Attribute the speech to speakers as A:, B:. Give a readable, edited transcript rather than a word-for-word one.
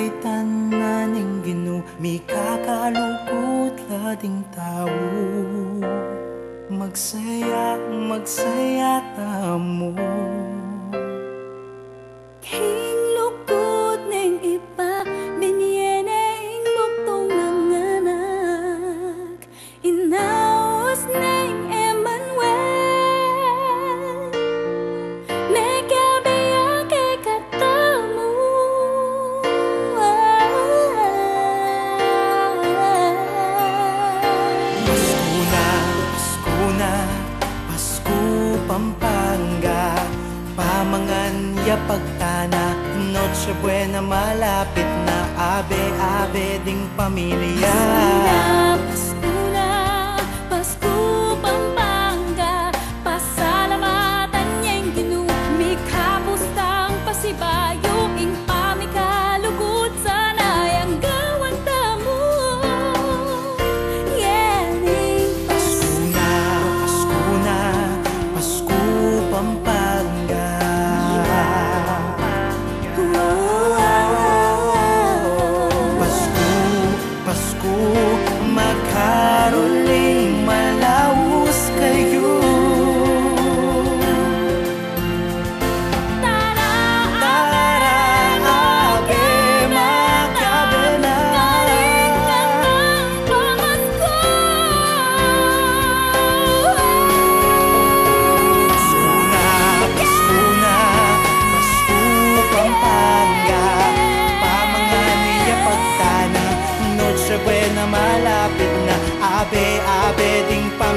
A: ay tananing Ginoo, mi kakalukot lading tao. Magsaya, magsaya tamo.
B: Hinglukot ning iba, binyene ing buktong nanganak, inaos ning Emmanuel, megabaya kay katamu.
A: Pasko na, Pasko na, Pasko Pampanga, pamangan ya pagtana, Noche Buena malapit na, abe-abe ding pamilya.
B: Pasko na, Pasko Pampanga, pasalamatan niyang Ginoo, mi kapustang pasibayo, ing pamikalugod sana yang gawan tamo. Yening
A: Pasko na, Pasko na, Pasko Pampanga. Pasko, Pasko, magkaroling malaos kayo.
B: Tara,
A: Ave, magkabela.
B: galing kang pamasko.
A: Pasko na, Pasko na, Pasko Pampanga, pamangan niya pagtana, Noche Buena malapit na, abe-abe ding pamilya.